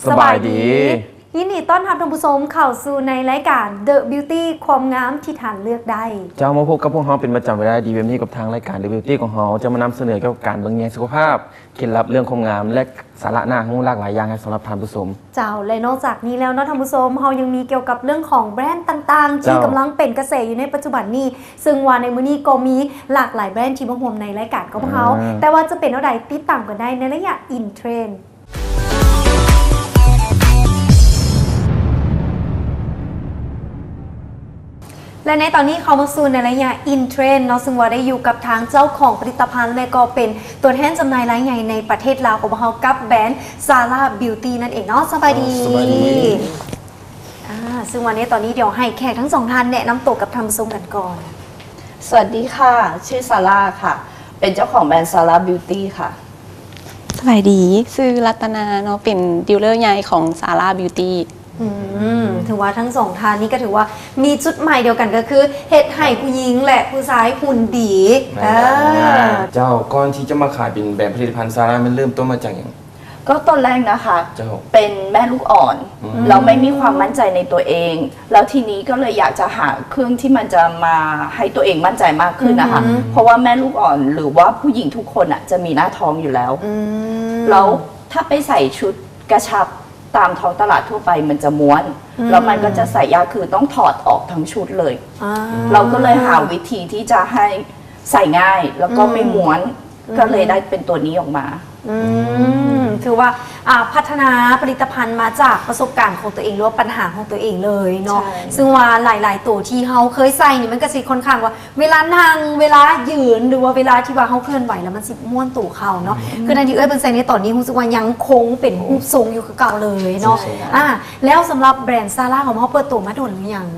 สบายดียินดีต้อนรับท่านผู้ชมเข้าสู่ในรายการ The Beauty ความงามที่ท่านเลือกได้เจ้ามาพบกับพวกเราเป็นประจำเวลาดีแบบนี้กับทางรายการ The Beauty ของเราจะมานำเสนอเกี่ยวกับการเบิ่งแยงสุขภาพเคล็ดลับเรื่องความงามและสาระน่ารู้หลากหลายอย่างให้สำหรับท่านผู้ชมเจ้าและนอกจากนี้แล้วเนาะท่านผู้ชมเรายังมีเกี่ยวกับเรื่องของแบรนด์ต่างๆที่กำลังเป็นกระแสอยู่ในปัจจุบันนี้ซึ่งว่าในมื้อนี้ก็มีหลากหลายแบรนด์ที่มาร่วมในรายการของเราแต่ว่าจะเป็นเท่าใดติดตามกันได้ในระยะ In Trendและในตอนนี้เขามาสู่ในระยะ In Trend เนาะซึ่งว่าได้อยู่กับทางเจ้าของผลิตภัณฑ์และก็เป็นตัวแทนจำหน่ายรายใหญ่ในประเทศลาวของเรากับแบรนด์ Zara Beauty นั่นเองเนาะสบายดีซึ่งวันนี้ตอนนี้เดี๋ยวให้แขกทั้งสองท่านแนะนำตัวกับทางผู้ชมกันก่อนสวัสดีค่ะชื่อซาร่าค่ะเป็นเจ้าของแบรนด์ Zara Beauty ค่ะสวัสดีชื่อรัตนาเนาะเป็นดีลเลอร์ใหญ่ของ Zara Beautyถือว่าทั้งสองท่านนี่ก็ถือว่ามีจุดหมายเดียวกันก็คือเฮ็ดให้ผู้หญิงและผู้ชายหุ่นดีเจ้าก่อนที่จะมาขายเป็นแบรนด์ผลิตภัณฑ์ซาร่ามันเริ่มต้นมาจากอย่างก็ตอนแรกนะคะเป็นแม่ลูกอ่อนเราไม่มีความมั่นใจในตัวเองแล้วทีนี้ก็เลยอยากจะหาเครื่องที่มันจะมาให้ตัวเองมั่นใจมากขึ้นนะคะเพราะว่าแม่ลูกอ่อนหรือว่าผู้หญิงทุกคนจะมีหน้าท้องอยู่แล้วแล้วถ้าไปใส่ชุดกระชับตามท้องตลาดทั่วไปมันจะม้วนแล้วมันก็จะใส่ยากคือต้องถอดออกทั้งชุดเลยเราก็เลยหาวิธีที่จะให้ใส่ง่ายแล้วก็ไม่ม้วนก็เลยได้เป็นตัวนี้ออกมาถือว่าพัฒนาผลิตภัณฑ์มาจากประสบการณ์ของตัวเองหรือว่าปัญหาของตัวเองเลยเนาะซึ่งว่าหลายๆตัวที่เขาเคยใส่นี่มันก็สิค่อนข้างว่าเวลานั่งเวลายืนหรือว่าเวลาที่ว่าเขาเคลื่อนไหวแล้วมันสิม้วนตัวเขาเนาะคือในที่เป็นใส่ในตอนนี้รู้สึกว่ายังคงเป็นรูปทรงอยู่คือเก่าเลยเนาะแล้วสำหรับแบรนด์ซาร่าของเขาเปิดตัวมาโดนหรือยัง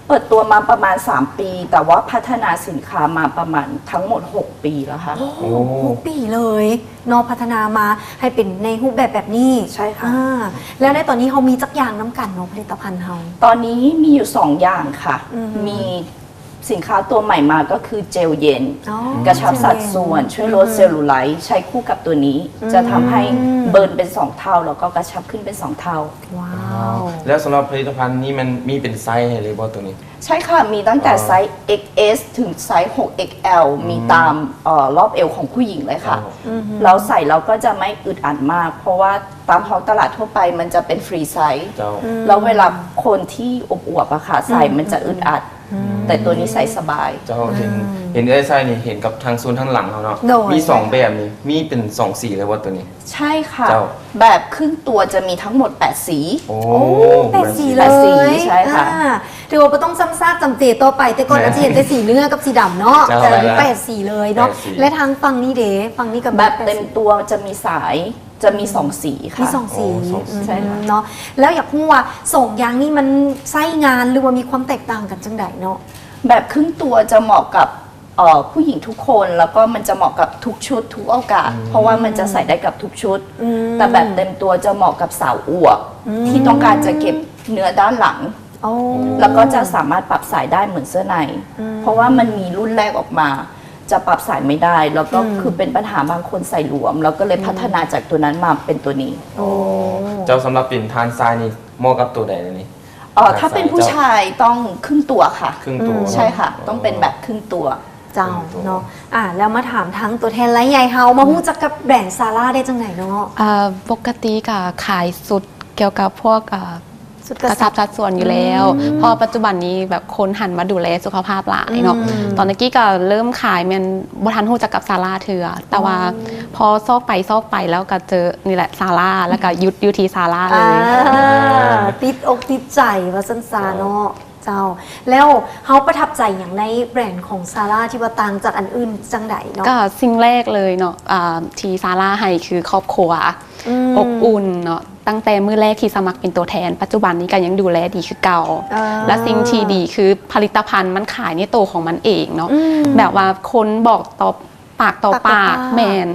เปิดตัวมาประมาณ3ปีแต่ว่าพัฒนาสินค้ามาประมาณทั้งหมด6ปีแล้วค่ะ6 ปีเลยนอพัฒนามาให้เป็นในรูปแบบนี้ใช่ค่ะแล้วในตอนนี้เขามีจักอย่างน้ำกันเนาะผลิตภัณฑ์เขาตอนนี้มีอยู่2อย่างค่ะมีสินค้าตัวใหม่มาก็คือเจลเย็นกระชับสัดส่วนช่วยลดเซลลูไลท์ใช้คู่กับตัวนี้จะทำให้เบิร์นเป็น2เท่าแล้วก็กระชับขึ้นเป็น2เท่าว้าวแล้วสำหรับผลิตภัณฑ์นี้มันมีเป็นไซส์เลยบ่ตัวนี้ใช่ค่ะมีตั้งแต่ไซส์ XS ถึงไซส์ 6XL มีตามรอบเอวของผู้หญิงเลยค่ะเราใส่เราก็จะไม่อึดอัดมากเพราะว่าตามท้องตลาดทั่วไปมันจะเป็นฟรีไซส์แล้วเวลาคนที่อวบๆอะค่ะใส่มันจะอึดอัดแต่ตัวนี้ใส่สบายเจ้าเห็นไส้นี่เห็นกับทางโซนทางหลังเขาเนาะมี2แบบนี่มีเป็น2สีเลยว่าตัวนี้ใช่ค่ะแบบครึ่งตัวจะมีทั้งหมด8สีโอ้8สีเลยใช่ค่ะถือว่าต้องซ้ำซากจำเจต่อไปแต่ก่อนเราจะเห็นแต่สีเนื้อกับสีดำเนาะแต่8สีเลยเนาะและทางฝั่งนี้เด้ฝั่งนี้กับแบบเต็มตัวจะมีสายจะมี2สีค่ะมี2สีใช่เนาะแล้วอยากพูดว่า2อย่างนี้มันไส้งานหรือว่ามีความแตกต่างกันจังไดเนาะแบบครึ่งตัวจะเหมาะกับผู้หญิงทุกคนแล้วก็มันจะเหมาะกับทุกชุดทุกโอกาสเพราะว่ามันจะใส่ได้กับทุกชุดแต่แบบเต็มตัวจะเหมาะกับสาวอวบที่ต้องการจะเก็บเนื้อด้านหลังแล้วก็จะสามารถปรับสายได้เหมือนเสื้อในเพราะว่ามันมีรุ่นแรกออกมาจะปรับสายไม่ได้แล้วก็คือเป็นปัญหาบางคนใส่หลวมแล้วก็เลยพัฒนาจากตัวนั้นมาเป็นตัวนี้เจ้าสำหรับปิ่นทานทรายนี่เหมาะกับตัวใดนี่ถ้าเป็นผู้ชายต้องครึ่งตัวค่ะครึ่งตัวใช่ค่ะต้องเป็นแบบครึ่งตัวเจ้าเนาะแล้วมาถามทั้งตัวแทนรายใหญ่เฮามาฮู้จักกับแบรนด์ซาร่าได้จังไหนเนาะปกติก็ขายสุดเกี่ยวกับพวกกระชับสัดส่วนอยู่แล้วพอปัจจุบันนี้แบบคนหันมาดูแลสุขภาพหลายเนาะตอนนี้ก็เริ่มขายมันบ่ทันฮู้จักกับซาร่าเถื่อแต่ว่าพอซอกไปแล้วก็เจอนี่แหละซาร่าแล้วก็ยุทีซาร่าเลยติดอกติดใจว่าซั่นซาเนาะเจ้าแล้วเขาประทับใจอย่างในแบรนด์ของซาร่าที่ว่าต่างจากอันอื่นจังไดเนาะก็สิ่งแรกเลยเนาะที่ซาร่าให้คือครอบครัวอบอุ่นเนาะตั้งแต่มื้อแรกที่สมัครเป็นตัวแทนปัจจุบันนี้ก็ยังดูแลดีคือเก่าและสิ่งที่ดีคือผลิตภัณฑ์มันขายในตัวของมันเองเนาะแบบว่าคนบอกต่อปากต่อปากแมน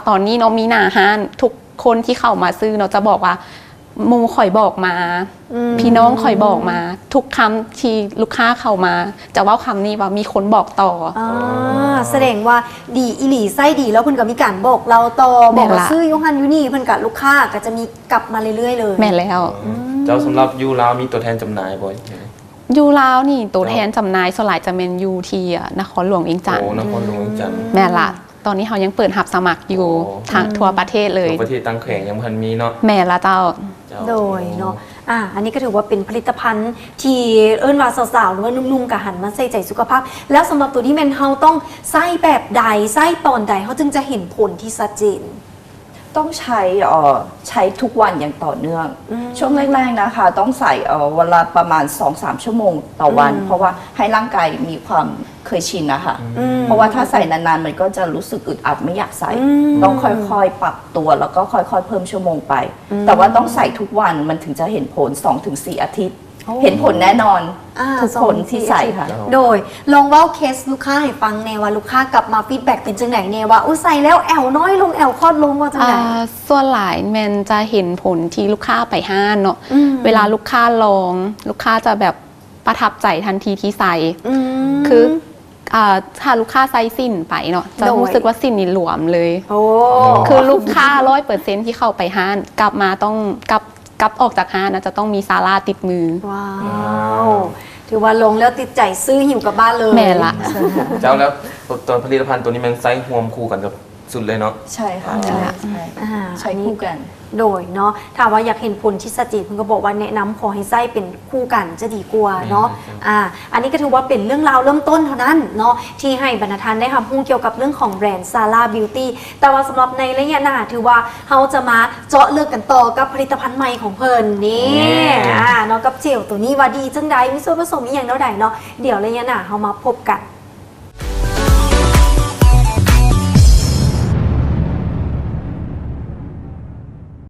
ตอนนี้เนาะมีหน้าห้านทุกคนที่เข้ามาซื้อเนาะจะบอกว่า หมูข่อยบอกมา พี่น้องข่อยบอกมา ทุกคำที่ลูกค้าเข้ามา จะเว่าคำนี้ว่ามีคนบอกต่ออ แสดงว่าดีอีหลีไส้ดีแล้วเพิ่นก็มีการบอกเราต่อ แม่ บอก น ว่า ละ ซื้อยูฮันยูนี่เพิ่นกับลูกค้าก็จะมีกลับมาเรื่อยๆเลย แม่นแล้ว เจ้าสำหรับยูลาวมีตัวแทนจำหน่ายบ่อย อยู่ลาวนี่ตัวแทนจำหน่ายสลายจะเป็นอยู่ที่นครหลวงเวียงจันท โอ้ น์ นครหลวงเวียงจันทน์ แม่ละตอนนี้เขายังเปิดหับสมัครอยู่ โอ้ ทางทั่วประเทศเลย ทั่วประเทศตั้งแข่งยังพันมีเนาะ แม่ละเจ้า เจ้า โดยเนาะอันนี้ก็ถือว่าเป็นผลิตภัณฑ์ที่เอิ้นว่าสาวๆหรือว่านุ่มๆก็หันมาใส่ใจสุขภาพ แล้วสำหรับตัวนี้แมนเฮาต้องใส่แบบใดใส่ตอนใดเขาจึงจะเห็นผลที่ชัดเจน ต้องใช้ทุกวันอย่างต่อเนื่อง ช่วงแรกๆนะคะ ต้องใส่เวลาประมาณ 2-3 ชั่วโมงต่อวัน เพราะว่าให้ร่างกายมีความเคยชินนะคะเพราะว่าถ้าใส่นานๆมันก็จะรู้สึกอึดอัดไม่อยากใส่ ต้องค่อยๆปรับตัวแล้วก็ค่อยๆเพิ่มชั่วโมงไป แต่ว่าต้องใส่ทุกวันมันถึงจะเห็นผล 2-4 อาทิตย์ โอ้ เห็นผลแน่นอน อ่า ทุกคนที่ใส่ค่ะ โดยลองเว่าเคสลูกค้าให้ฟังแนว่าลูกค้ากลับมาฟีดแบ็กเป็นจังไหนแนว่าอุ้ยใส่แล้วแอวน้อยลงแอวคลอดลงว่าจังไหน ส่วนหลายแมนจะเห็นผลที่ลูกค้าไปห้านเนาะ อืม เวลาลูกค้าลองลูกค้าจะแบบประทับใจทันทีที่ใส่ ม คือถ้าลูกค้าใส่สิ้นไปเนาะจะ โดย รู้สึกว่าสิ้นนี่หลวมเลย โอ้ คือลูกค้า100%ที่เข้าไปห้านกลับมาต้องกลับออกจากห้านนะจะต้องมีซาร่าติดมือ ว้าวถือว่าลงแล้วติดใจซื้อหิวกลับบ้านเลย แม่ละ เจ้าแล้วตัวผลิตภัณฑ์ตัวนี้มันไซส์รวมคู่กันกับสุดเลยเนาะ ใช่ค่ะ ใช่ ใช้คู่กัน โดยเนาะถามว่าอยากเห็นผลที่ชัดเจนคุณก็บอกว่าแนะนำขอให้ไส้เป็นคู่กันจะดีกว่าเนาะอันนี้ก็ถือว่าเป็นเรื่องราวเริ่มต้นเท่านั้นเนาะที่ให้บรรณาทานได้ทำพูดเกี่ยวกับเรื่องของแบรนด์ซาร่าบิวตี้แต่ว่าสำหรับในระยะหน้าถือว่าเขาจะมาเจาะเลือกกันต่อกับผลิตภัณฑ์ใหม่ของเพิ่นนี่เนาะกับเจลตัวนี้ว่าดีจังใดมีส่วนผสมอีกอย่างเท่าใดเนาะเดี๋ยวระยะหน้าเขามาพบกัน